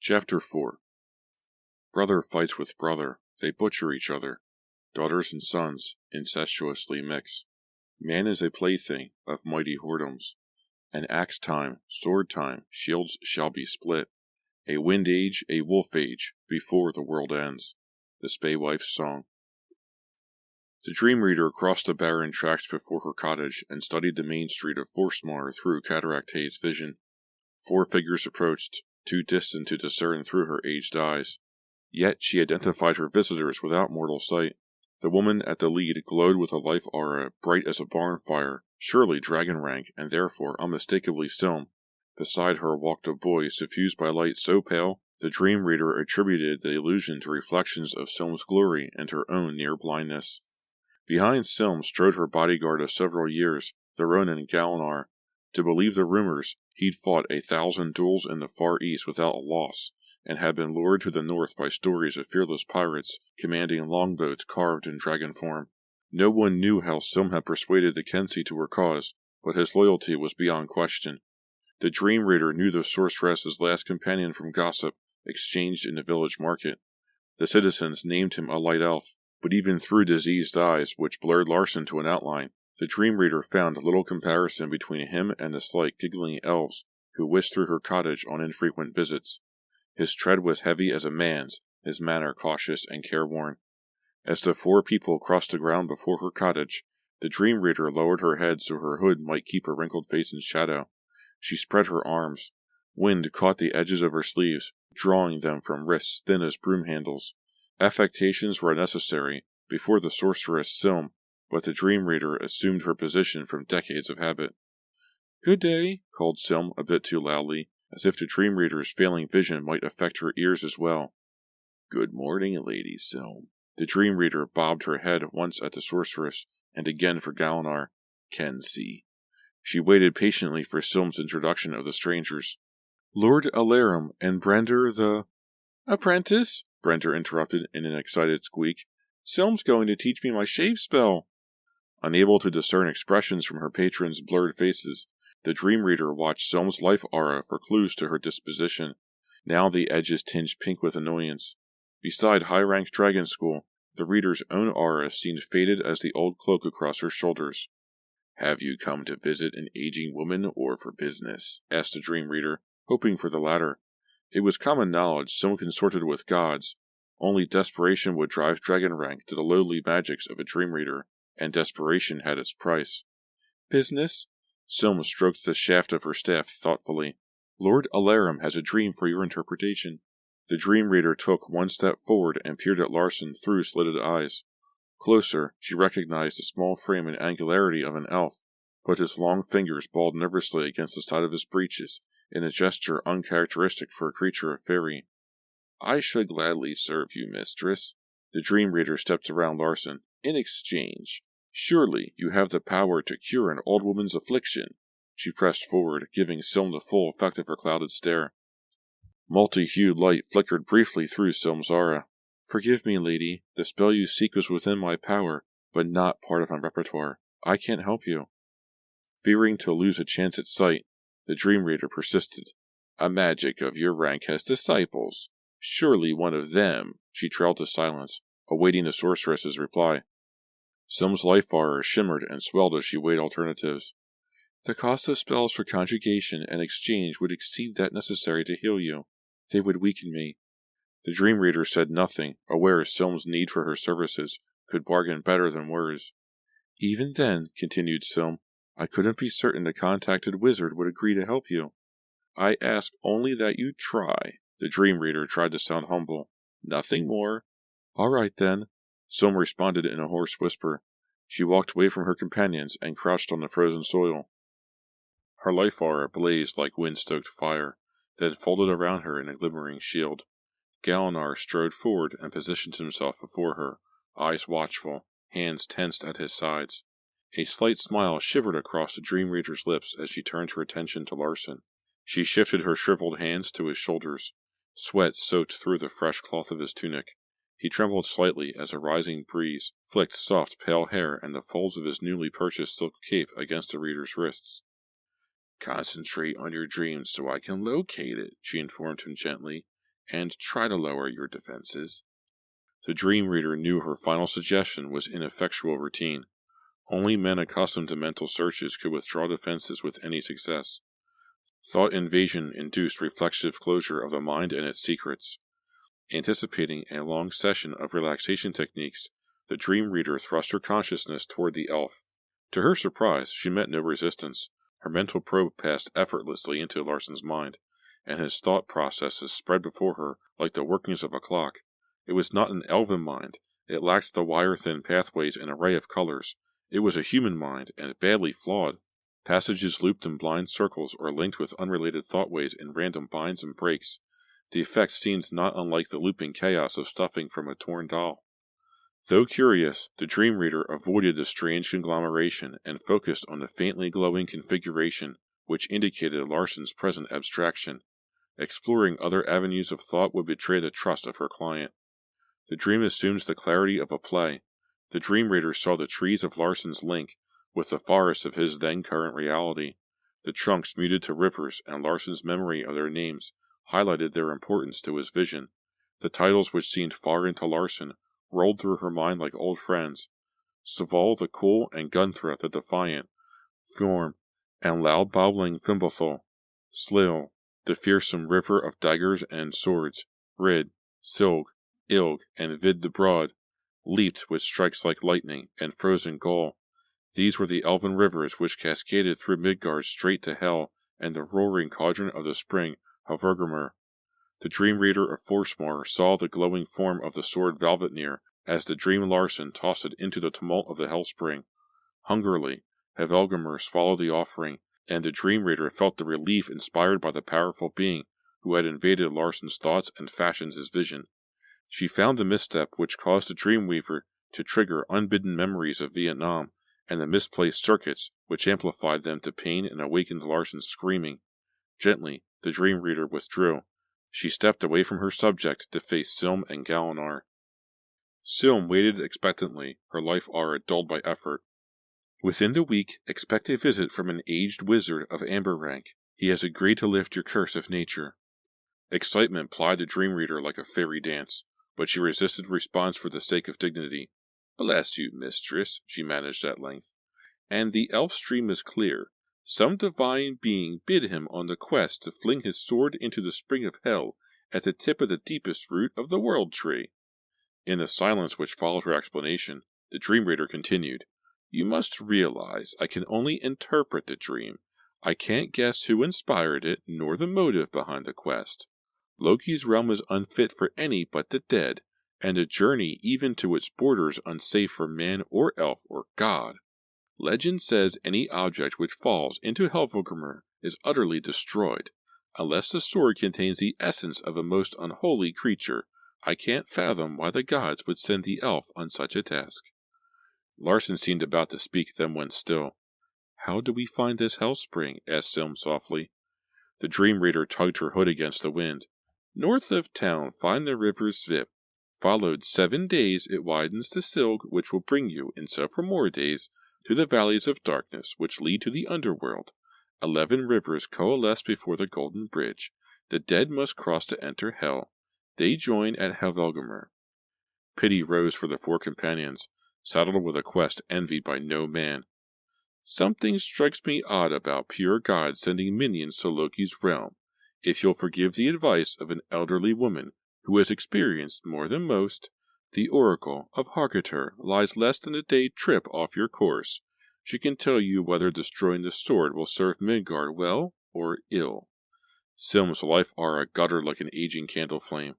Chapter 4. Brother fights with brother, they butcher each other. Daughters and sons incestuously mix. Man is a plaything of mighty whoredoms. An axe time, sword time, shields shall be split. A wind age, a wolf age, before the world ends. The Spaewife's Song. The Dream Reader crossed the barren tracts before her cottage and studied the main street of Forsmar through cataract haze vision. 4 figures approached, too distant to discern through her aged eyes. Yet she identified her visitors without mortal sight. The woman at the lead glowed with a life aura bright as a barn fire, surely dragon rank, and therefore unmistakably Silm. Beside her walked a boy suffused by light so pale, the Dream Reader attributed the illusion to reflections of Silm's glory and her own near blindness. Behind Silm strode her bodyguard of several years, the Ronin Galanar. To believe the rumors, he'd fought 1,000 duels in the Far East without a loss, and had been lured to the north by stories of fearless pirates commanding longboats carved in dragon form. No one knew how Silm had persuaded the Kensi to her cause, but his loyalty was beyond question. The Dream Reader knew the sorceress's last companion from gossip, exchanged in the village market. The citizens named him a light elf, but even through diseased eyes, which blurred Larson to an outline, the Dream Reader found little comparison between him and the slight giggling elves who whisked through her cottage on infrequent visits. His tread was heavy as a man's, his manner cautious and careworn. As the 4 people crossed the ground before her cottage, the Dream Reader lowered her head so her hood might keep her wrinkled face in shadow. She spread her arms. Wind caught the edges of her sleeves, drawing them from wrists thin as broom handles. Affectations were unnecessary before the sorceress Silm, but the Dream Reader assumed her position from decades of habit. "Good day," called Silm a bit too loudly, as if the Dream Reader's failing vision might affect her ears as well. "Good morning, Lady Silm." The Dream Reader bobbed her head once at the sorceress, and again for Galanar. "Kensi." She waited patiently for Silm's introduction of the strangers. "Lord Alarum and Brander the—" "Apprentice," Brander interrupted in an excited squeak. "Silm's going to teach me my shave spell." Unable to discern expressions from her patron's blurred faces, the Dream Reader watched Silm's life aura for clues to her disposition. Now the edges tinged pink with annoyance. Beside high-ranked dragon school, the Reader's own aura seemed faded as the old cloak across her shoulders. "Have you come to visit an aging woman or for business?" asked the Dream Reader, hoping for the latter. It was common knowledge Silm consorted with gods. Only desperation would drive dragon rank to the lowly magics of a Dream Reader, and desperation had its price. "Business?" Silm stroked the shaft of her staff thoughtfully. "Lord Alarum has a dream for your interpretation." The Dream Reader took one step forward and peered at Larson through slitted eyes. Closer, she recognized the small frame and angularity of an elf, but his long fingers balled nervously against the side of his breeches in a gesture uncharacteristic for a creature of fairy. "I should gladly serve you, mistress." The Dream Reader stepped around Larson. "In exchange, surely you have the power to cure an old woman's affliction." She pressed forward, giving Silm the full effect of her clouded stare. Multi-hued light flickered briefly through Silm's aura. "Forgive me, lady. The spell you seek was within my power, but not part of my repertoire. I can't help you." Fearing to lose a chance at sight, the Dream Reader persisted. "A magic of your rank has disciples. Surely one of them—" She trailed to silence, awaiting the sorceress's reply. Silm's life aura shimmered and swelled as she weighed alternatives. "The cost of spells for conjugation and exchange would exceed that necessary to heal you. They would weaken me." The Dream Reader said nothing, aware Silm's need for her services could bargain better than words. "Even then," continued Silm, "I couldn't be certain the contacted wizard would agree to help you." "I ask only that you try." The Dream Reader tried to sound humble. "Nothing more." "All right, then," Silm responded in a hoarse whisper. She walked away from her companions and crouched on the frozen soil. Her life aura blazed like wind-stoked fire, then folded around her in a glimmering shield. Galanar strode forward and positioned himself before her, eyes watchful, hands tensed at his sides. A slight smile shivered across the Dream Reader's lips as she turned her attention to Larson. She shifted her shriveled hands to his shoulders. Sweat soaked through the fresh cloth of his tunic. He trembled slightly as a rising breeze flicked soft pale hair and the folds of his newly purchased silk cape against the Reader's wrists. "Concentrate on your dreams so I can locate it," she informed him gently. and try to lower your defenses. The dream reader knew her final suggestion was ineffectual routine. Only men accustomed to mental searches could withdraw defenses with any success. Thought invasion induced reflexive closure of the mind and its secrets. Anticipating a long session of relaxation techniques, the dream reader thrust her consciousness toward the elf. To her surprise, she met no resistance. Her mental probe passed effortlessly into Larson's mind, and his thought processes spread before her like the workings of a clock. It was not an elven mind. It lacked the wire-thin pathways and array of colors. It was a human mind, and badly flawed. Passages looped in blind circles or linked with unrelated thoughtways in random binds and breaks. The effect seemed not unlike the looping chaos of stuffing from a torn doll. Though curious, the dream reader avoided the strange conglomeration and focused on the faintly glowing configuration which indicated Larson's present abstraction. Exploring other avenues of thought would betray the trust of her client. The dream assumes the clarity of a play. The dream reader saw the trees of Larson's link with the forests of his then-current reality. The trunks muted to rivers, and Larson's memory of their names highlighted their importance to his vision. The titles which seemed foreign to Larson rolled through her mind like old friends. Sval the cool and Gunthra the defiant, Fjorm and loud-bobbling Fimbulthul, Slill, the fearsome river of daggers and swords, Rid, Silg, Ilg, and Vid the Broad, leaped with strikes like lightning, and frozen Gaul. These were the elven rivers which cascaded through Midgard straight to Hel and the roaring cauldron of the spring Havergamer. The dream reader of Forsmore saw the glowing form of the sword Valvetnir as the dream Larson tossed it into the tumult of the Hellspring. Hungrily, Havelgamer swallowed the offering, and the dream reader felt the relief inspired by the powerful being who had invaded Larson's thoughts and fashioned his vision. She found the misstep which caused the Dreamweaver to trigger unbidden memories of Vietnam, and the misplaced circuits which amplified them to pain and awakened Larson's screaming. Gently, the dream reader withdrew. She stepped away from her subject to face Silm and Galinar. Silm waited expectantly, her life aura dulled by effort. Within the week, expect a visit from an aged wizard of amber rank. He has agreed to lift your curse of nature. Excitement plied the dream reader like a fairy dance, but she resisted response for the sake of dignity. Bless you, mistress, she managed at length. And the elf's dream is clear. Some divine being bid him on the quest to fling his sword into the spring of hell at the tip of the deepest root of the world tree. In the silence which followed her explanation, the dream reader continued, You must realize I can only interpret the dream. I can't guess who inspired it, nor the motive behind the quest. Loki's realm is unfit for any but the dead, and a journey even to its borders unsafe for man or elf or god. Legend says any object which falls into Helvogrimer is utterly destroyed. Unless the sword contains the essence of a most unholy creature, I can't fathom why the gods would send the elf on such a task. Larson seemed about to speak, then went still. How do we find this Hellspring? Asked Silm softly. The dream reader tugged her hood against the wind. North of town find the river Svip. Followed 7 days it widens to Silg, which will bring you, in several more days, to the valleys of darkness, which lead to the underworld. 11 rivers coalesce before the golden bridge. The dead must cross to enter hell. They join at Helvelgamer. Pity rose for the 4 companions, saddled with a quest envied by no man. Something strikes me odd about pure gods sending minions to Loki's realm. If you'll forgive the advice of an elderly woman who has experienced more than most, the Oracle of Harkatur lies less than a day trip off your course. She can tell you whether destroying the sword will serve Midgard well or ill. Silm's life aura guttered like an aging candle flame.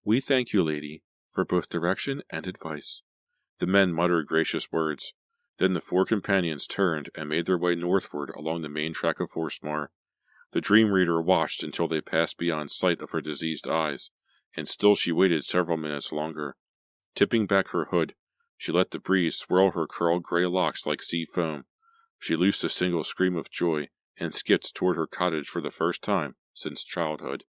We thank you, lady, for both direction and advice. The men muttered gracious words. Then the 4 companions turned and made their way northward along the main track of Forsmar. The dream reader watched until they passed beyond sight of her diseased eyes, and still she waited several minutes longer. Tipping back her hood, she let the breeze swirl her curled gray locks like sea foam. She loosed a single scream of joy and skipped toward her cottage for the first time since childhood.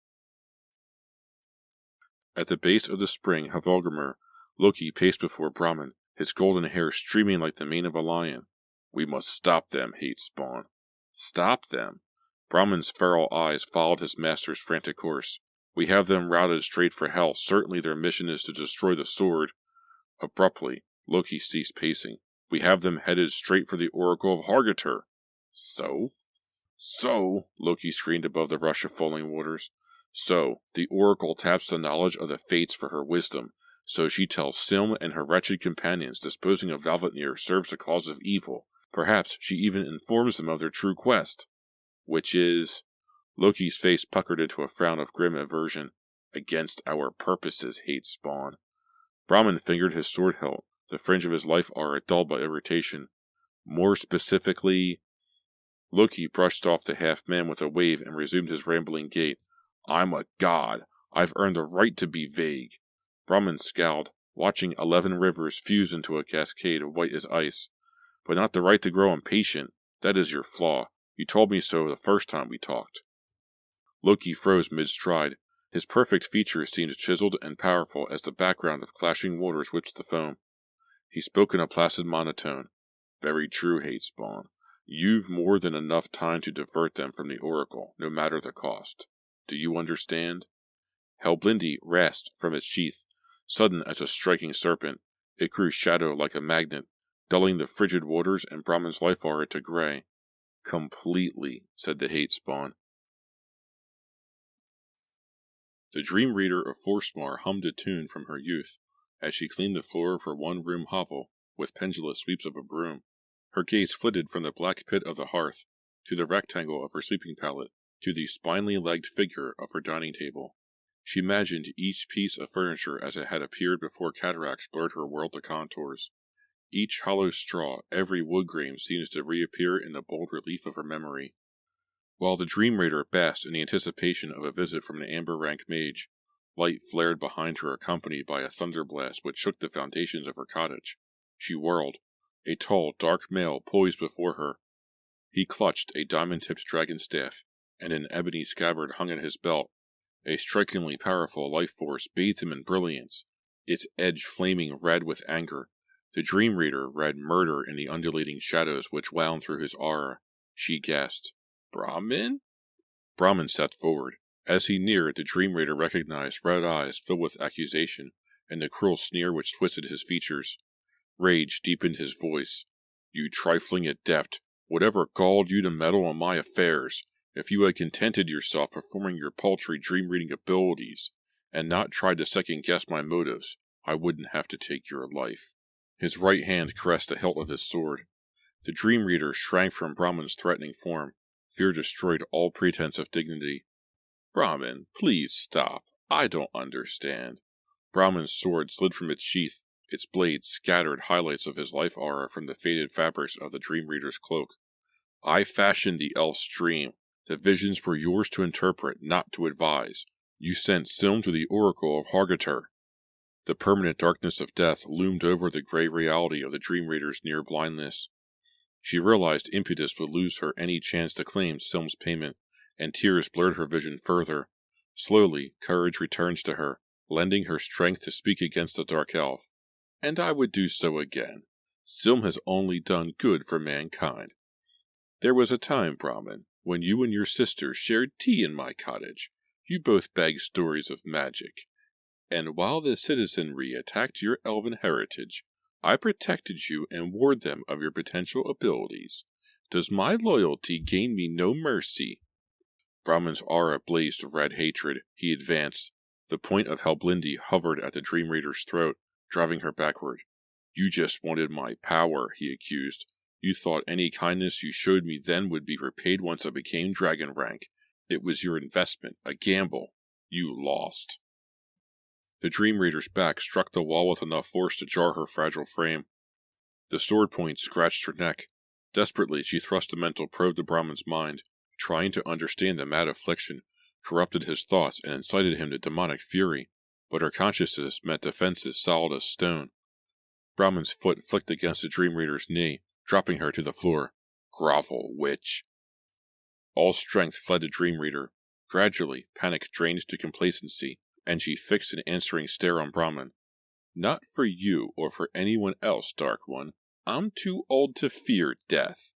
At the base of the spring Havelgamer, Loki paced before Brahman, his golden hair streaming like the mane of a lion. We must stop them, hate spawn. Stop them? Brahman's feral eyes followed his master's frantic course. We have them routed straight for hell. Certainly their mission is to destroy the sword. Abruptly, Loki ceased pacing. We have them headed straight for the Oracle of Hargater. So? So, Loki screamed above the rush of falling waters. So, the Oracle taps the knowledge of the Fates for her wisdom. So she tells Sylm and her wretched companions disposing of Valvatnir serves the cause of evil. Perhaps she even informs them of their true quest. Which is... Loki's face puckered into a frown of grim aversion. Against our purposes, hate spawn. Brahmin fingered his sword hilt, the fringe of his life aura dulled by irritation. More specifically... Loki brushed off the half-man with a wave and resumed his rambling gait. I'm a god. I've earned the right to be vague. Brahmin scowled, watching 11 rivers fuse into a cascade of white as ice. But not the right to grow impatient. That is your flaw. You told me so the first time we talked. Loki froze mid-stride. His perfect features seemed chiseled and powerful as the background of clashing waters whipped the foam. He spoke in a placid monotone. Very true, hate spawn. You've more than enough time to divert them from the Oracle, no matter the cost. Do you understand? Helblindi rasped from its sheath, sudden as a striking serpent. It grew shadow like a magnet, dulling the frigid waters and Brahmin's life aura to gray. Completely, said the hate spawn. The dream reader of Forsmar hummed a tune from her youth, as she cleaned the floor of her one-room hovel with pendulous sweeps of a broom. Her gaze flitted from the black pit of the hearth, to the rectangle of her sleeping pallet, to the spinely-legged figure of her dining table. She imagined each piece of furniture as it had appeared before cataracts blurred her world to contours. Each hollow straw, every wood grain seems to reappear in the bold relief of her memory. While the dream reader basked in the anticipation of a visit from an amber-rank mage, light flared behind her accompanied by a thunderblast which shook the foundations of her cottage. She whirled. A tall, dark male poised before her. He clutched a diamond-tipped dragon staff, and an ebony scabbard hung at his belt. A strikingly powerful life force bathed him in brilliance, its edge flaming red with anger. The dream reader read murder in the undulating shadows which wound through his aura. She gasped, Brahmin? Brahmin stepped forward. As he neared, the dream reader recognized red eyes filled with accusation, and the cruel sneer which twisted his features. Rage deepened his voice. You trifling adept, whatever galled you to meddle in my affairs? If you had contented yourself performing your paltry dream-reading abilities, and not tried to second-guess my motives, I wouldn't have to take your life. His right hand caressed the hilt of his sword. The dream reader shrank from Brahmin's threatening form. Fear destroyed all pretense of dignity. Brahmin, please stop. I don't understand. Brahmin's sword slid from its sheath. Its blade scattered highlights of his life aura from the faded fabrics of the dream reader's cloak. I fashioned the elf's dream. The visions were yours to interpret, not to advise. You sent Sylm to the Oracle of Hargater. The permanent darkness of death loomed over the gray reality of the dream reader's near blindness. She realized Impetus would lose her any chance to claim Sylm's payment, and tears blurred her vision further. Slowly, courage returns to her, lending her strength to speak against the dark elf. And I would do so again. Sylm has only done good for mankind. There was a time, Brahmin, when you and your sister shared tea in my cottage. You both begged stories of magic. And while the citizenry attacked your elven heritage, I protected you and warned them of your potential abilities. Does my loyalty gain me no mercy? Brahmin's aura blazed red hatred. He advanced. The point of Helblindi hovered at the dream reader's throat, driving her backward. You just wanted my power, he accused. You thought any kindness you showed me then would be repaid once I became dragon rank. It was your investment, a gamble. You lost. The dream reader's back struck the wall with enough force to jar her fragile frame. The sword point scratched her neck. Desperately, she thrust a mental probe to Brahmin's mind, trying to understand the mad affliction, corrupted his thoughts and incited him to demonic fury, but her consciousness met defenses solid as stone. Brahmin's foot flicked against the dream reader's knee, dropping her to the floor. Grovel, witch! All strength fled the dream reader. Gradually, panic drained to complacency, and she fixed an answering stare on Brahmin. Not for you or for anyone else, Dark One. I'm too old to fear death.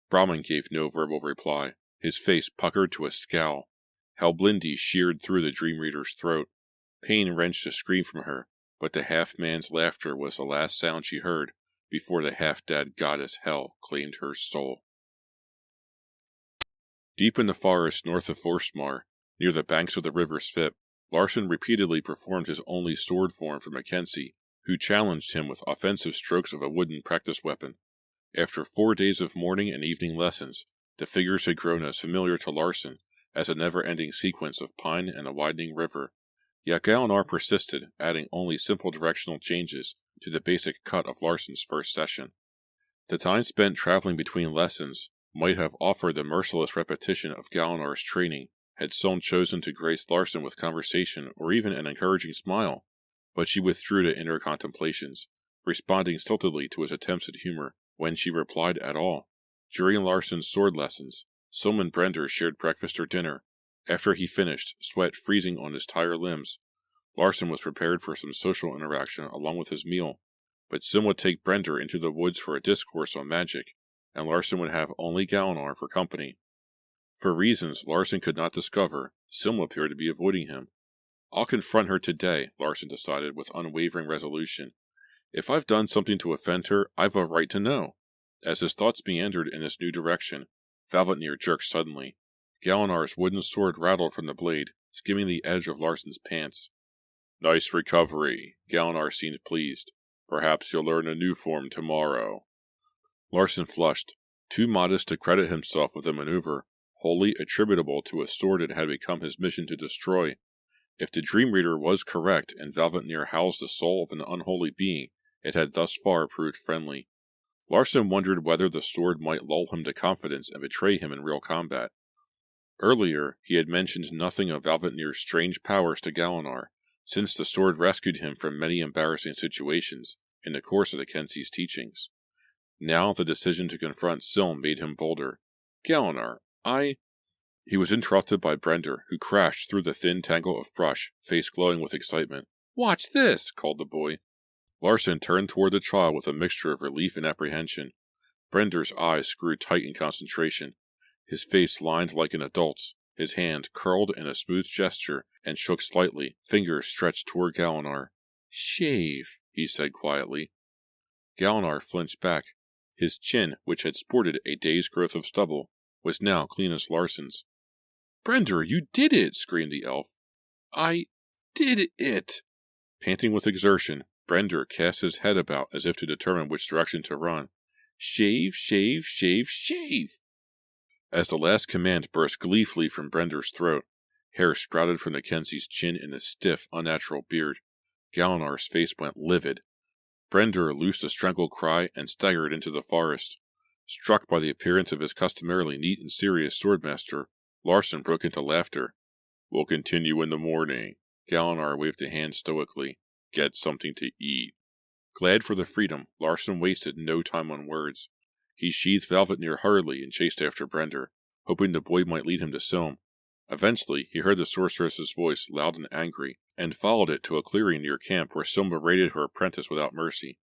Brahmin gave no verbal reply. His face puckered to a scowl. Halblindi sheared through the Dream Reader's throat. Pain wrenched a scream from her, but the half-man's laughter was the last sound she heard before the half-dead goddess Hel claimed her soul. Deep in the forest north of Forsmar, near the banks of the river Svip, Larsen repeatedly performed his only sword form for Mackenzie, who challenged him with offensive strokes of a wooden practice weapon. After 4 days of morning and evening lessons, the figures had grown as familiar to Larsen as a never-ending sequence of pine and the widening river. Yet Galinar persisted, adding only simple directional changes to the basic cut of Larsen's first session. The time spent traveling between lessons might have offered the merciless repetition of Galinar's training had Silm chosen to grace Larsen with conversation or even an encouraging smile, but she withdrew to inner contemplations, responding stiltedly to his attempts at humor when she replied at all. During Larsen's sword lessons, Silm and Brender shared breakfast or dinner. After he finished, sweat freezing on his tired limbs, Larsen was prepared for some social interaction along with his meal, but Silm would take Brender into the woods for a discourse on magic, and Larsen would have only Galinar for company. For reasons Larsen could not discover, Silm appeared to be avoiding him. I'll confront her today, Larsen decided with unwavering resolution. If I've done something to offend her, I've a right to know. As his thoughts meandered in this new direction, Valvatnir jerked suddenly. Galinar's wooden sword rattled from the blade, skimming the edge of Larsen's pants. Nice recovery. Galinar seemed pleased. Perhaps you'll learn a new form tomorrow. Larsen flushed, too modest to credit himself with a maneuver wholly attributable to a sword it had become his mission to destroy. If the Dream Reader was correct and Valvatnir housed the soul of an unholy being, it had thus far proved friendly. Larsen wondered whether the sword might lull him to confidence and betray him in real combat. Earlier, he had mentioned nothing of Valvatnir's strange powers to Galinar, since the sword rescued him from many embarrassing situations in the course of the Kenzie's teachings. Now the decision to confront Silm made him bolder. Galinar, He was interrupted by Brender, who crashed through the thin tangle of brush, face glowing with excitement. Watch this, called the boy. Larsen turned toward the child with a mixture of relief and apprehension. Brender's eyes screwed tight in concentration. His face lined like an adult's. His hand curled in a smooth gesture and shook slightly, fingers stretched toward Galinar. Shave, he said quietly. Galinar flinched back. His chin, which had sported a day's growth of stubble, was now clean as Larsen's. Brender, you did it! Screamed the elf. I did it! Panting with exertion, Brender cast his head about as if to determine which direction to run. Shave, shave, shave, shave! As the last command burst gleefully from Brender's throat, hair sprouted from the Kenzie's chin in a stiff, unnatural beard. Galinar's face went livid. Brender loosed a strangled cry and staggered into the forest. Struck by the appearance of his customarily neat and serious swordmaster, Larsen broke into laughter. We'll continue in the morning. Galinar waved a hand stoically. Get something to eat. Glad for the freedom, Larsen wasted no time on words. He sheathed Valvatnir hurriedly and chased after Brender, hoping the boy might lead him to Silm. Eventually, he heard the sorceress's voice, loud and angry, and followed it to a clearing near camp where Silm berated her apprentice without mercy.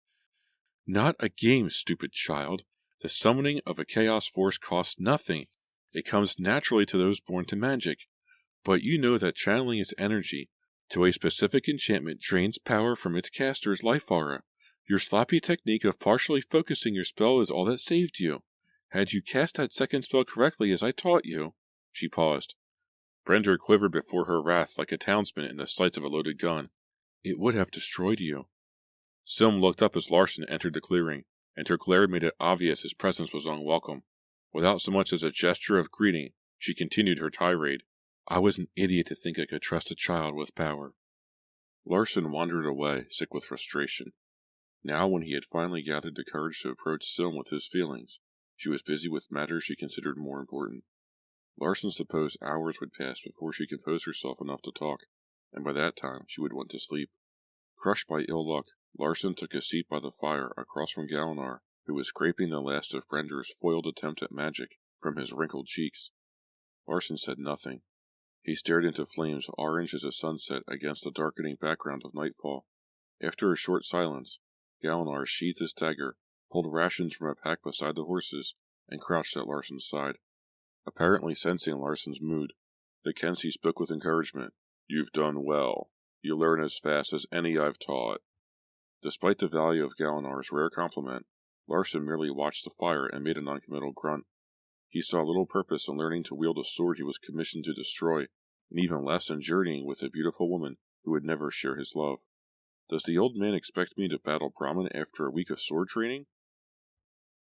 Not a game, stupid child. The summoning of a chaos force costs nothing. It comes naturally to those born to magic. But you know that channeling its energy to a specific enchantment drains power from its caster's life aura. Your sloppy technique of partially focusing your spell is all that saved you. Had you cast that second spell correctly as I taught you... She paused. Brender quivered before her wrath like a townsman in the sights of a loaded gun. It would have destroyed you. Silm looked up as Larsen entered the clearing, and her glare made it obvious his presence was unwelcome. Without so much as a gesture of greeting, she continued her tirade. I was an idiot to think I could trust a child with power. Larsen wandered away, sick with frustration. Now, when he had finally gathered the courage to approach Silm with his feelings, she was busy with matters she considered more important. Larsen supposed hours would pass before she composed herself enough to talk, and by that time she would want to sleep. Crushed by ill luck, Larsen took a seat by the fire across from Galinar, who was scraping the last of Brender's foiled attempt at magic from his wrinkled cheeks. Larsen said nothing. He stared into flames orange as a sunset against the darkening background of nightfall. After a short silence, Galinar sheathed his dagger, pulled rations from a pack beside the horses, and crouched at Larsen's side. Apparently sensing Larsen's mood, The Kensie spoke with encouragement. You've done well. You learn as fast as any I've taught. Despite the value of Galinar's rare compliment, Larson merely watched the fire and made a noncommittal grunt. He saw little purpose in learning to wield a sword he was commissioned to destroy, and even less in journeying with a beautiful woman who would never share his love. Does the old man expect me to battle Brahmin after a week of sword training?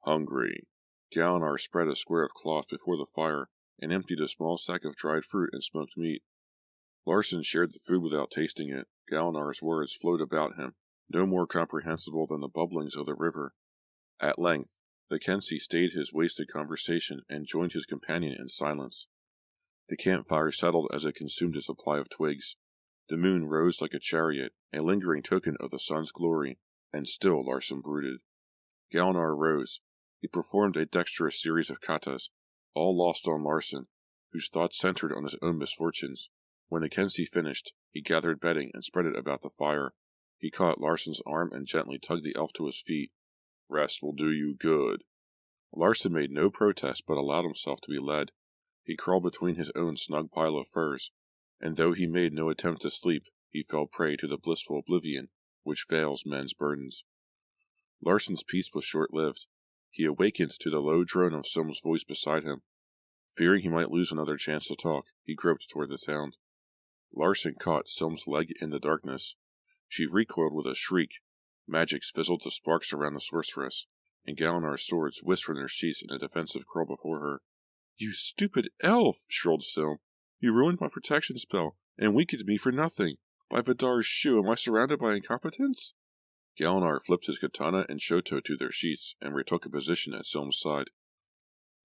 Hungry. Galinar spread a square of cloth before the fire and emptied a small sack of dried fruit and smoked meat. Larson shared the food without tasting it. Galinar's words flowed about him, no more comprehensible than the bubblings of the river. At length, the Kensie stayed his wasted conversation and joined his companion in silence. The campfire settled as it consumed a supply of twigs. The moon rose like a chariot, a lingering token of the sun's glory, and still Larson brooded. Galinar rose. He performed a dexterous series of katas, all lost on Larson, whose thoughts centered on his own misfortunes. When the Kensie finished, he gathered bedding and spread it about the fire. He caught Larson's arm and gently tugged the elf to his feet. Rest will do you good. Larson made no protest but allowed himself to be led. He crawled between his own snug pile of furs, and though he made no attempt to sleep, he fell prey to the blissful oblivion which veils men's burdens. Larson's peace was short-lived. He awakened to the low drone of Silm's voice beside him. Fearing he might lose another chance to talk, he groped toward the sound. Larson caught Silm's leg in the darkness. She recoiled with a shriek. Magics fizzled to sparks around the sorceress, and Galinar's swords whisked from their sheaths in a defensive curl before her. You stupid elf! Shrilled Silm. You ruined my protection spell, and weakened me for nothing. By Vidar's shoe, am I surrounded by incompetence? Galinar flipped his katana and shoto to their sheaths, and retook a position at Silm's side.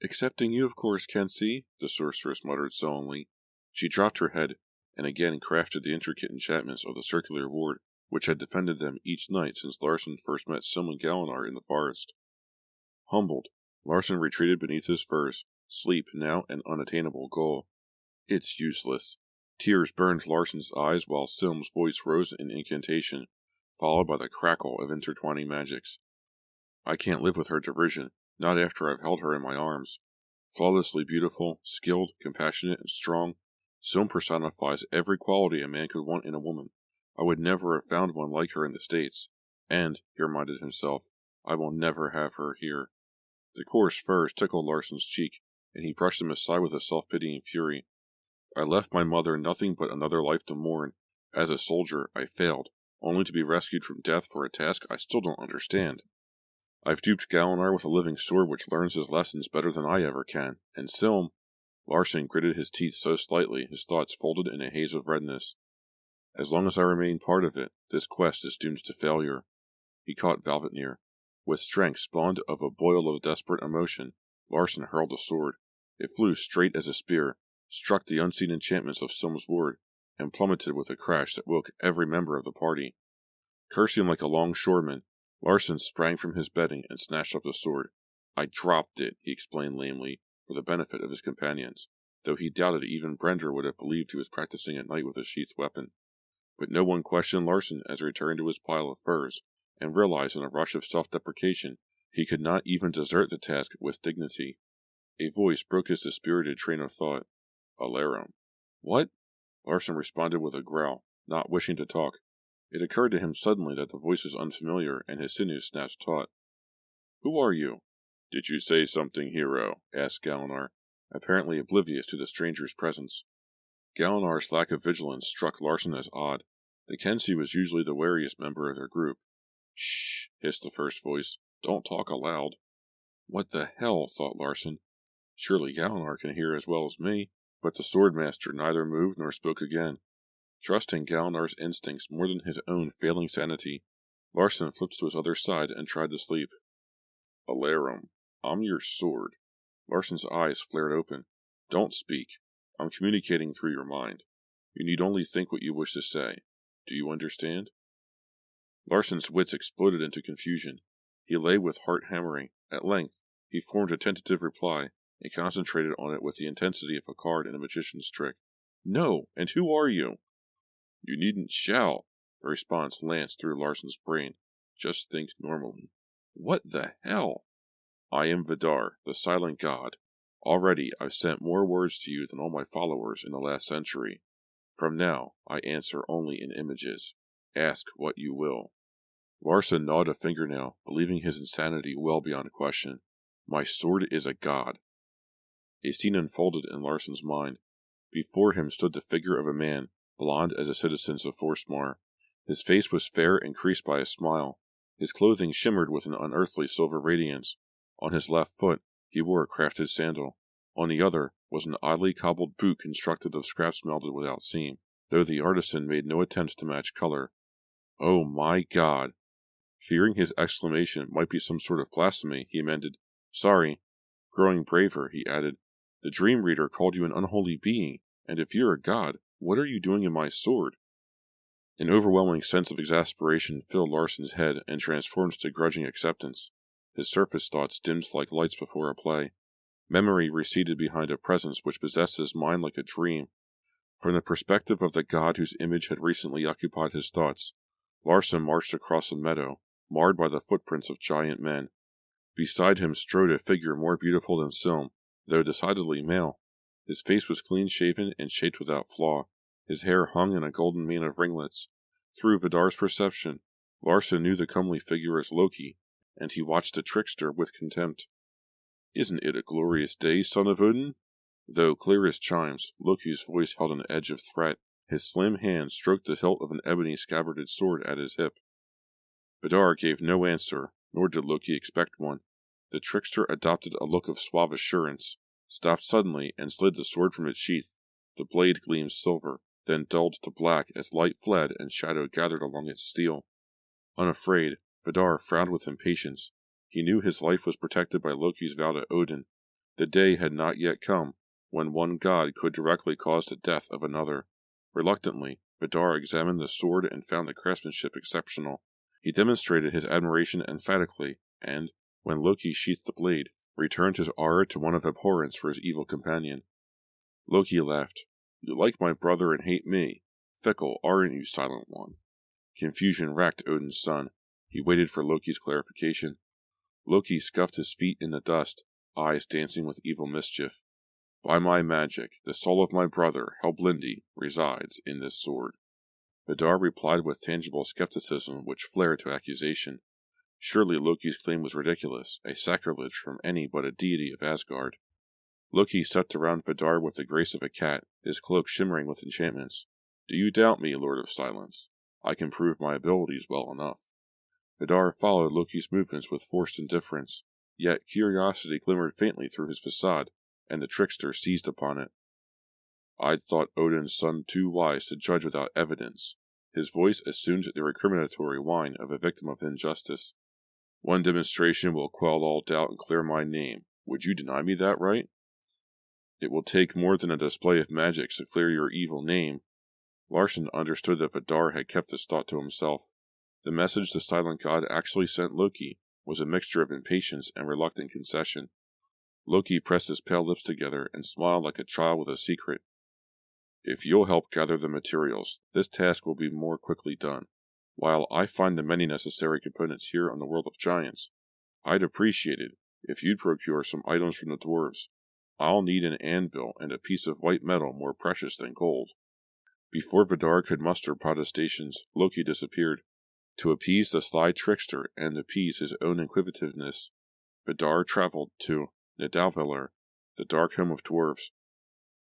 Excepting you, of course, Kensie, the sorceress muttered sullenly. She dropped her head, and again crafted the intricate enchantments of the circular ward, which had defended them each night since Larson first met Silm and Galinar in the forest. Humbled, Larson retreated beneath his furs, sleep now an unattainable goal. It's useless. Tears burned Larson's eyes while Silm's voice rose in incantation, followed by the crackle of intertwining magics. I can't live with her derision, not after I've held her in my arms. Flawlessly beautiful, skilled, compassionate, and strong, Silm personifies every quality a man could want in a woman. I would never have found one like her in the States, and, he reminded himself, I will never have her here. The coarse furs tickled Larson's cheek, and he brushed them aside with a self-pitying fury. I left my mother nothing but another life to mourn. As a soldier, I failed, only to be rescued from death for a task I still don't understand. I've duped Galinar with a living sword which learns his lessons better than I ever can, and Silm... Larson gritted his teeth so slightly his thoughts folded in a haze of redness. As long as I remain part of it, this quest is doomed to failure. He caught Valvetnir. With strength spawned of a boil of desperate emotion, Larson hurled a sword. It flew straight as a spear, struck the unseen enchantments of Silm's ward, and plummeted with a crash that woke every member of the party. Cursing like a longshoreman, Larson sprang from his bedding and snatched up the sword. I dropped it, he explained lamely, for the benefit of his companions, though he doubted even Brender would have believed he was practicing at night with a sheathed weapon. But no one questioned Larson as he returned to his pile of furs, and realized in a rush of self-deprecation he could not even desert the task with dignity. A voice broke his dispirited train of thought. Alarum. What? Larson responded with a growl, not wishing to talk. It occurred to him suddenly that the voice was unfamiliar, and his sinews snapped taut. Who are you? Did you say something, hero? Asked Galinar, apparently oblivious to the stranger's presence. Galinar's lack of vigilance struck Larson as odd. The Kensie was usually the wariest member of their group. Shh, hissed the first voice. Don't talk aloud. What the hell, thought Larson. Surely Galinar can hear as well as me. But the swordmaster neither moved nor spoke again. Trusting Galinar's instincts more than his own failing sanity, Larson flipped to his other side and tried to sleep. Alarum, I'm your sword. Larson's eyes flared open. Don't speak. I'm communicating through your mind. You need only think what you wish to say. Do you understand? Larson's wits exploded into confusion. He lay with heart hammering. At length, he formed a tentative reply, and concentrated on it with the intensity of a card in a magician's trick. No, and who are you? You needn't shout. The response lanced through Larson's brain. Just think normally. What the hell? I am Vidar, the silent god. Already I've sent more words to you than all my followers in the last century. From now, I answer only in images. Ask what you will." Larson gnawed a fingernail, believing his insanity well beyond question. My sword is a god. A scene unfolded in Larson's mind. Before him stood the figure of a man, blond as the citizens of Forstmar. His face was fair and creased by a smile. His clothing shimmered with an unearthly silver radiance. On his left foot, he wore a crafted sandal. On the other was an oddly cobbled boot constructed of scraps melted without seam, though the artisan made no attempt to match color. "Oh my God!" Fearing his exclamation might be some sort of blasphemy, he amended, "Sorry." Growing braver, he added, "The dream reader called you an unholy being, and if you're a god, what are you doing in my sword?" An overwhelming sense of exasperation filled Larson's head and transformed to grudging acceptance. His surface thoughts dimmed like lights before a play. Memory receded behind a presence which possessed his mind like a dream. From the perspective of the god whose image had recently occupied his thoughts, Larson marched across a meadow, marred by the footprints of giant men. Beside him strode a figure more beautiful than Silm, though decidedly male. His face was clean-shaven and shaped without flaw. His hair hung in a golden mane of ringlets. Through Vidar's perception, Larson knew the comely figure as Loki, and he watched the trickster with contempt. "Isn't it a glorious day, son of Odin?" Though clear as chimes, Loki's voice held an edge of threat. His slim hand stroked the hilt of an ebony scabbarded sword at his hip. Vidar gave no answer, nor did Loki expect one. The trickster adopted a look of suave assurance, stopped suddenly, and slid the sword from its sheath. The blade gleamed silver, then dulled to black as light fled and shadow gathered along its steel. Unafraid, Vidar frowned with impatience. He knew his life was protected by Loki's vow to Odin. The day had not yet come when one god could directly cause the death of another. Reluctantly, Vidar examined the sword and found the craftsmanship exceptional. He demonstrated his admiration emphatically, and, when Loki sheathed the blade, returned his aura to one of abhorrence for his evil companion. Loki laughed. "You like my brother and hate me. Fickle, aren't you, Silent One?" Confusion racked Odin's son. He waited for Loki's clarification. Loki scuffed his feet in the dust, eyes dancing with evil mischief. "By my magic, the soul of my brother, Helblindi, resides in this sword." Vidar replied with tangible skepticism which flared to accusation. Surely Loki's claim was ridiculous, a sacrilege from any but a deity of Asgard. Loki stepped around Vidar with the grace of a cat, his cloak shimmering with enchantments. "Do you doubt me, Lord of Silence? I can prove my abilities well enough." Vidar followed Loki's movements with forced indifference, yet curiosity glimmered faintly through his facade, and the trickster seized upon it. "I'd thought Odin's son too wise to judge without evidence." His voice assumed the recriminatory whine of a victim of injustice. "One demonstration will quell all doubt and clear my name. Would you deny me that right?" "It will take more than a display of magic to clear your evil name." Larson understood that Vidar had kept this thought to himself. The message the silent god actually sent Loki was a mixture of impatience and reluctant concession. Loki pressed his pale lips together and smiled like a child with a secret. "If you'll help gather the materials, this task will be more quickly done. While I find the many necessary components here on the world of giants, I'd appreciate it if you'd procure some items from the dwarves. I'll need an anvil and a piece of white metal more precious than gold." Before Vidar could muster protestations, Loki disappeared. To appease the sly trickster and appease his own inquisitiveness, Vidar traveled to Nidavellir, the dark home of dwarves.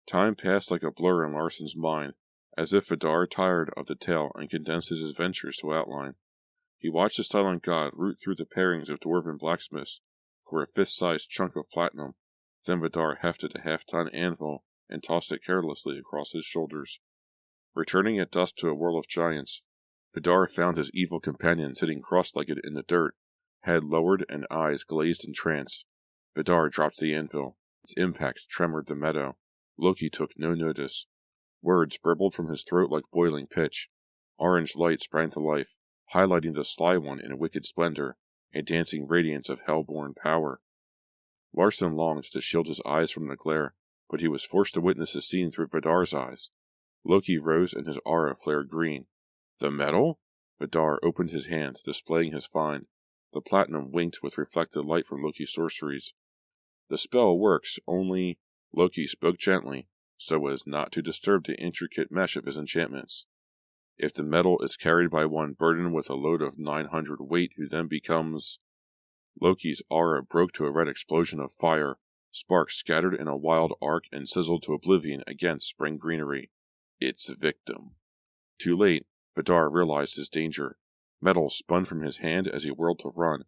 Time passed like a blur in Larson's mind, as if Vidar tired of the tale and condensed his adventures to outline. He watched the silent god root through the pairings of dwarven blacksmiths for a fist-sized chunk of platinum. Then Vidar hefted a half-ton anvil and tossed it carelessly across his shoulders. Returning at dusk to a world of giants, Vidar found his evil companion sitting cross-legged in the dirt, head lowered and eyes glazed in trance. Vidar dropped the anvil. Its impact tremored the meadow. Loki took no notice. Words burbled from his throat like boiling pitch. Orange light sprang to life, highlighting the Sly One in wicked splendor, a dancing radiance of hell-born power. Larson longed to shield his eyes from the glare, but he was forced to witness the scene through Vidar's eyes. Loki rose and his aura flared green. "The metal?" Vidar opened his hand, displaying his find. The platinum winked with reflected light from Loki's sorceries. The spell works, only Loki spoke gently, so as not to disturb the intricate mesh of his enchantments. If the metal is carried by one burdened with a load of 900 weight, who then becomes... Loki's aura broke to a red explosion of fire. Sparks scattered in a wild arc and sizzled to oblivion against spring greenery. Its victim. Too late, Vidar realized his danger. Metal spun from his hand as he whirled to run.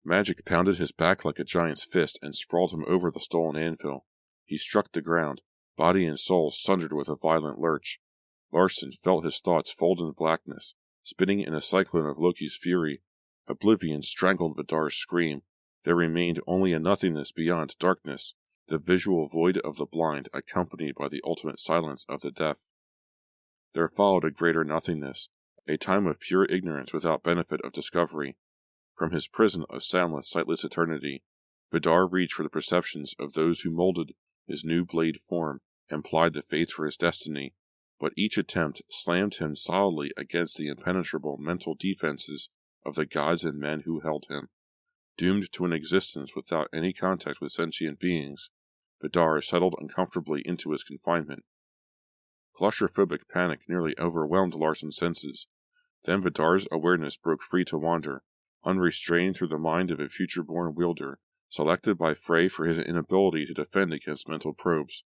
Magic pounded his back like a giant's fist and sprawled him over the stolen anvil. He struck the ground. Body and soul sundered with a violent lurch. Larson felt his thoughts fold in blackness, spinning in a cyclone of Loki's fury. Oblivion strangled Vidar's scream. There remained only a nothingness beyond darkness, the visual void of the blind accompanied by the ultimate silence of the deaf. There followed a greater nothingness, a time of pure ignorance without benefit of discovery. From his prison of soundless, sightless eternity, Vidar reached for the perceptions of those who molded his new blade form and plied the fates for his destiny, but each attempt slammed him solidly against the impenetrable mental defenses of the gods and men who held him. Doomed to an existence without any contact with sentient beings, Vidar settled uncomfortably into his confinement. Claustrophobic panic nearly overwhelmed Larson's senses. Then Vidar's awareness broke free to wander, unrestrained through the mind of a future-born wielder, selected by Frey for his inability to defend against mental probes.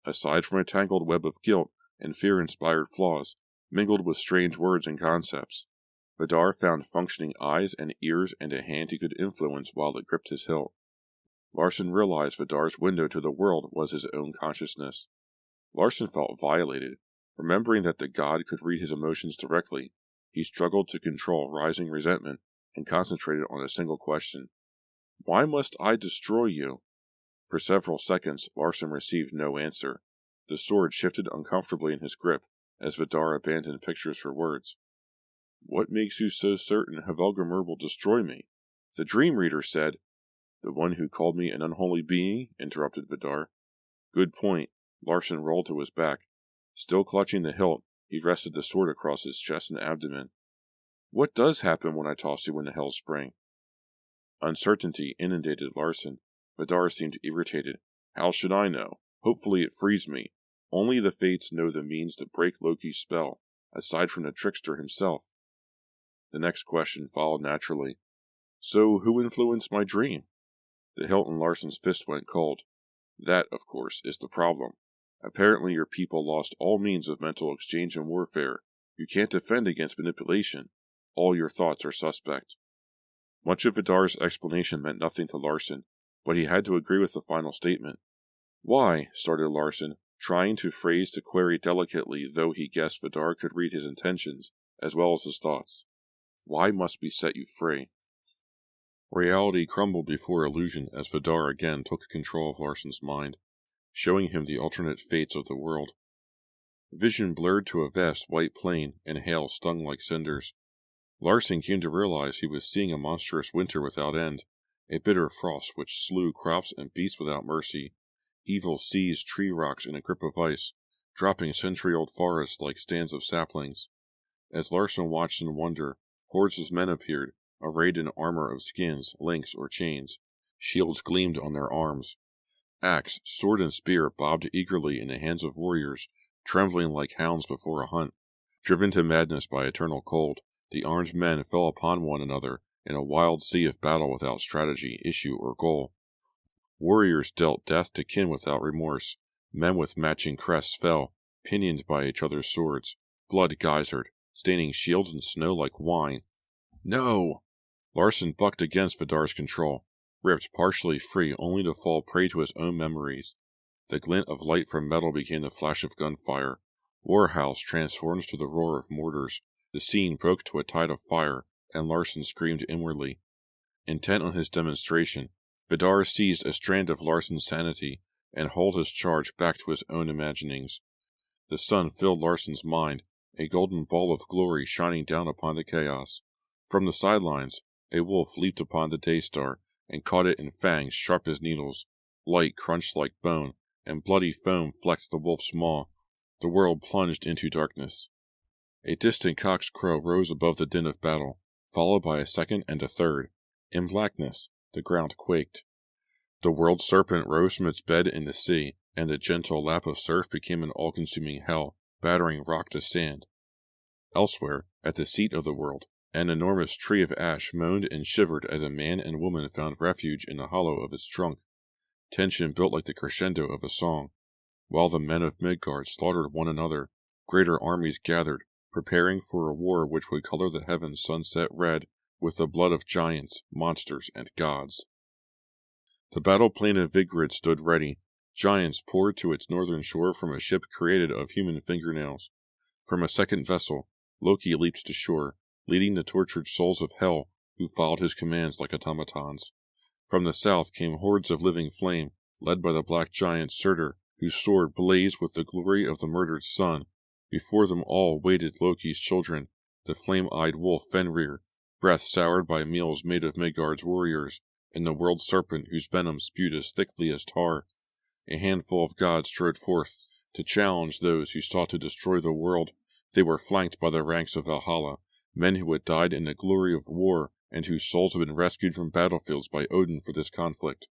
Aside from a tangled web of guilt and fear-inspired flaws, mingled with strange words and concepts, Vidar found functioning eyes and ears and a hand he could influence while it gripped his hilt. Larson realized Vidar's window to the world was his own consciousness. Larson felt violated. Remembering that the god could read his emotions directly, he struggled to control rising resentment and concentrated on a single question. Why must I destroy you? For several seconds, Larson received no answer. The sword shifted uncomfortably in his grip as Vidar abandoned pictures for words. What makes you so certain Helgelgrimr will destroy me? The Dream Reader said... The one who called me an unholy being? Interrupted Vidar. Good point. Larson rolled to his back. Still clutching the hilt, he rested the sword across his chest and abdomen. What does happen when I toss you into Hell's Spring? Uncertainty inundated Larson. Vidar seemed irritated. How should I know? Hopefully it frees me. Only the Fates know the means to break Loki's spell, aside from the trickster himself. The next question followed naturally. So who influenced my dream? The hilt in Larson's fist went cold. That, of course, is the problem. Apparently your people lost all means of mental exchange and warfare. You can't defend against manipulation. All your thoughts are suspect. Much of Vidar's explanation meant nothing to Larson, but he had to agree with the final statement. Why, started Larson, trying to phrase the query delicately, though he guessed Vidar could read his intentions, as well as his thoughts. Why must we set you free? Reality crumbled before illusion as Vidar again took control of Larson's mind, showing him the alternate fates of the world. Vision blurred to a vast white plain, and hail stung like cinders. Larson came to realize he was seeing a monstrous winter without end, a bitter frost which slew crops and beasts without mercy. Evil seized tree rocks in a grip of ice, dropping century-old forests like stands of saplings. As Larson watched in wonder, hordes of men appeared, arrayed in armor of skins, links, or chains. Shields gleamed on their arms. Axe, sword, and spear bobbed eagerly in the hands of warriors, trembling like hounds before a hunt. Driven to madness by eternal cold, the armed men fell upon one another in a wild sea of battle without strategy, issue, or goal. Warriors dealt death to kin without remorse. Men with matching crests fell, pinioned by each other's swords. Blood geysered, staining shields and snow like wine. No! Larson bucked against Vidar's control, ripped partially free only to fall prey to his own memories. The glint of light from metal became the flash of gunfire. Warhouse transformed to the roar of mortars. The scene broke to a tide of fire, and Larson screamed inwardly. Intent on his demonstration, Vidar seized a strand of Larson's sanity and hauled his charge back to his own imaginings. The sun filled Larson's mind, a golden ball of glory shining down upon the chaos. From the sidelines, a wolf leaped upon the Daystar and caught it in fangs sharp as needles. Light crunched like bone, and bloody foam flecked the wolf's maw. The world plunged into darkness. A distant cock's crow rose above the din of battle, followed by a second and a third. In blackness, the ground quaked. The world serpent rose from its bed in the sea, and the gentle lap of surf became an all-consuming hell, battering rock to sand. Elsewhere, at the seat of the world, an enormous tree of ash moaned and shivered as a man and woman found refuge in the hollow of its trunk. Tension built like the crescendo of a song. While the men of Midgard slaughtered one another, greater armies gathered, preparing for a war which would color the heavens sunset red with the blood of giants, monsters, and gods. The battle plane of Vigrid stood ready. Giants poured to its northern shore from a ship created of human fingernails. From a second vessel, Loki leaped to shore, leading the tortured souls of Hel, who followed his commands like automatons. From the south came hordes of living flame, led by the black giant Surtur, whose sword blazed with the glory of the murdered sun. Before them all waited Loki's children, the flame-eyed wolf Fenrir, breath soured by meals made of Midgard's warriors, and the world serpent whose venom spewed as thickly as tar. A handful of gods strode forth to challenge those who sought to destroy the world. They were flanked by the ranks of Valhalla, men who had died in the glory of war and whose souls had been rescued from battlefields by Odin for this conflict.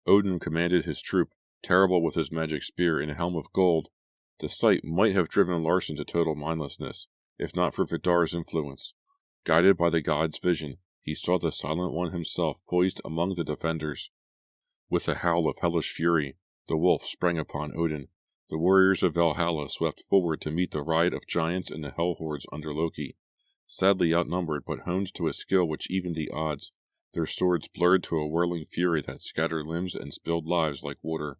Odin commanded his troop, terrible with his magic spear and helm of gold. The sight might have driven Larson to total mindlessness, if not for Vidar's influence. Guided by the god's vision, he saw the Silent One himself poised among the defenders. With a howl of hellish fury, the wolf sprang upon Odin. The warriors of Valhalla swept forward to meet the riot of giants and the hell hordes under Loki. Sadly outnumbered, but honed to a skill which evened the odds, their swords blurred to a whirling fury that scattered limbs and spilled lives like water.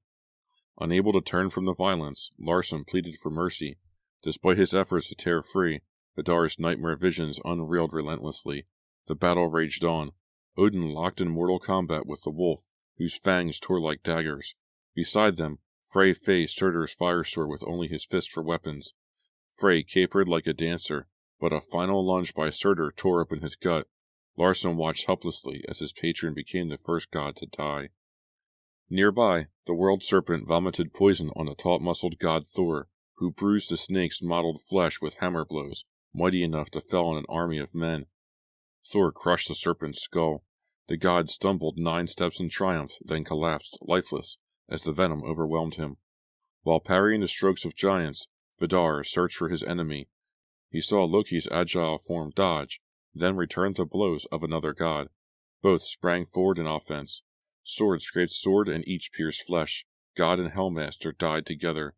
Unable to turn from the violence, Larson pleaded for mercy. Despite his efforts to tear free, Vidar's nightmare visions unreeled relentlessly. The battle raged on. Odin locked in mortal combat with the wolf, whose fangs tore like daggers. Beside them, Frey faced Surtur's fire sword with only his fist for weapons. Frey capered like a dancer, but a final lunge by Surtur tore open his gut. Larson watched helplessly as his patron became the first god to die. Nearby, the world serpent vomited poison on the taut-muscled god Thor, who bruised the snake's mottled flesh with hammer blows, mighty enough to fell on an army of men. Thor crushed the serpent's skull. The god stumbled 9 steps in triumph, then collapsed, lifeless, as the venom overwhelmed him. While parrying the strokes of giants, Vidar searched for his enemy. He saw Loki's agile form dodge, then return the blows of another god. Both sprang forward in offense. Sword scraped sword and each pierced flesh. God and Hellmaster died together.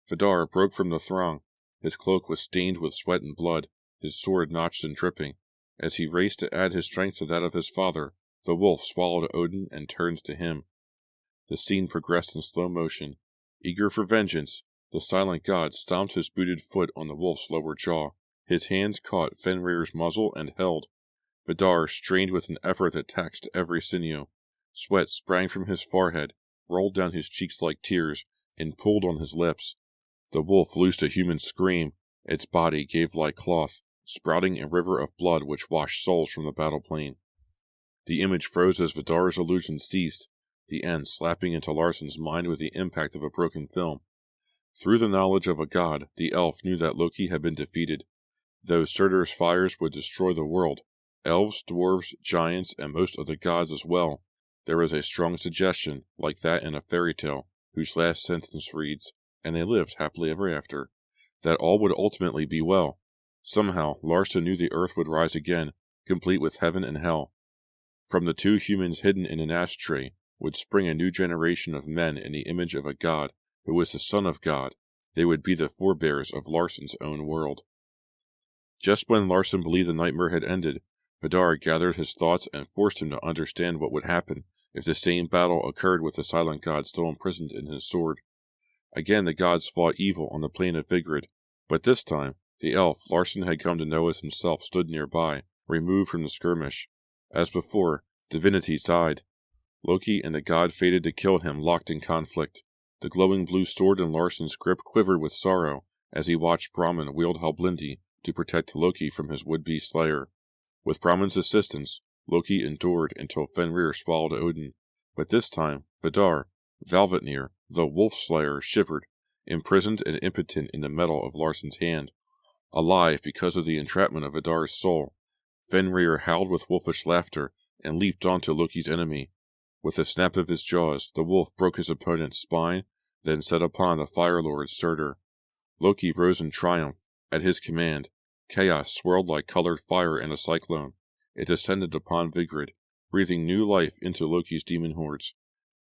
Vidar broke from the throng. His cloak was stained with sweat and blood, his sword notched and dripping. As he raced to add his strength to that of his father, the wolf swallowed Odin and turned to him. The scene progressed in slow motion. Eager for vengeance, the silent god stomped his booted foot on the wolf's lower jaw. His hands caught Fenrir's muzzle and held. Vidar strained with an effort that taxed every sinew. Sweat sprang from his forehead, rolled down his cheeks like tears, and pulled on his lips. The wolf loosed a human scream. Its body gave like cloth, sprouting a river of blood which washed souls from the battle plain. The image froze as Vidar's illusion ceased, the end slapping into Larson's mind with the impact of a broken film. Through the knowledge of a god, the elf knew that Loki had been defeated. Though Surtur's fires would destroy the world, elves, dwarves, giants, and most of the gods as well, there is a strong suggestion, like that in a fairy tale, whose last sentence reads, "And they lived happily ever after," that all would ultimately be well. Somehow, Larson knew the earth would rise again, complete with heaven and hell. From the 2 humans hidden in an ashtray would spring a new generation of men in the image of a god who was the son of God. They would be the forebears of Larson's own world. Just when Larson believed the nightmare had ended, Vidar gathered his thoughts and forced him to understand what would happen if the same battle occurred with the silent god still imprisoned in his sword. Again the gods fought evil on the plain of Vigrid, but this time the elf Larson had come to know as himself stood nearby, removed from the skirmish. As before, divinities died. Loki and the god fated to kill him locked in conflict. The glowing blue sword in Larson's grip quivered with sorrow as he watched Brahman wield Halblindi to protect Loki from his would-be slayer. With Brahman's assistance, Loki endured until Fenrir swallowed Odin, but this time, Vidar, Valvatnir, the wolf slayer, shivered, imprisoned and impotent in the metal of Larson's hand. Alive because of the entrapment of Vidar's soul, Fenrir howled with wolfish laughter and leaped onto Loki's enemy. With a snap of his jaws, the wolf broke his opponent's spine, then set upon the Fire Lord's Surtur. Loki rose in triumph. At his command, chaos swirled like colored fire in a cyclone. It descended upon Vigrid, breathing new life into Loki's demon hordes.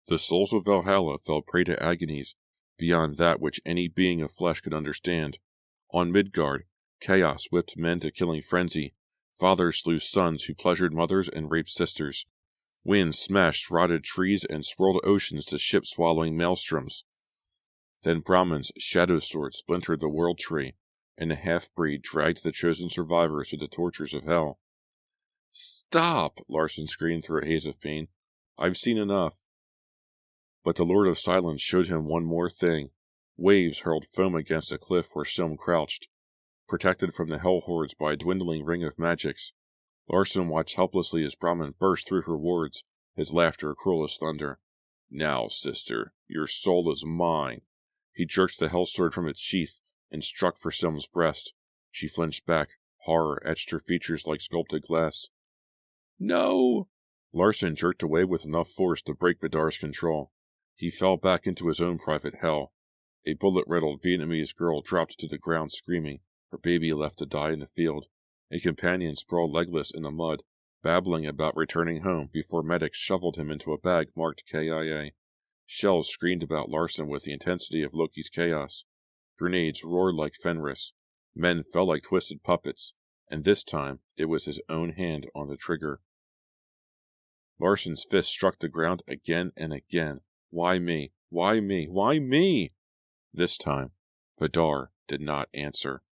The souls of Valhalla fell prey to agonies beyond that which any being of flesh could understand. On Midgard, chaos whipped men to killing frenzy. Fathers slew sons who pleasured mothers and raped sisters. Winds smashed rotted trees and swirled oceans to ship-swallowing maelstroms. Then Brahman's shadow sword splintered the world tree, and the half-breed dragged the chosen survivors to the tortures of hell. "Stop!" Larson screamed through a haze of pain. "I've seen enough." But the Lord of Silence showed him one more thing. Waves hurled foam against a cliff where Silm crouched, protected from the hell hordes by a dwindling ring of magics. Larson watched helplessly as Brahman burst through her wards, his laughter cruel as thunder. "Now, sister, your soul is mine." He jerked the hell sword from its sheath and struck for Silm's breast. She flinched back. Horror etched her features like sculpted glass. "No!" Larson jerked away with enough force to break Vidar's control. He fell back into his own private hell. A bullet-riddled Vietnamese girl dropped to the ground screaming, her baby left to die in the field. A companion sprawled legless in the mud, babbling about returning home before medics shoveled him into a bag marked KIA. Shells screamed about Larson with the intensity of Loki's chaos. Grenades roared like Fenris. Men fell like twisted puppets, and this time it was his own hand on the trigger. Larson's fist struck the ground again and again. Why me? Why me? Why me? This time, Vidar did not answer.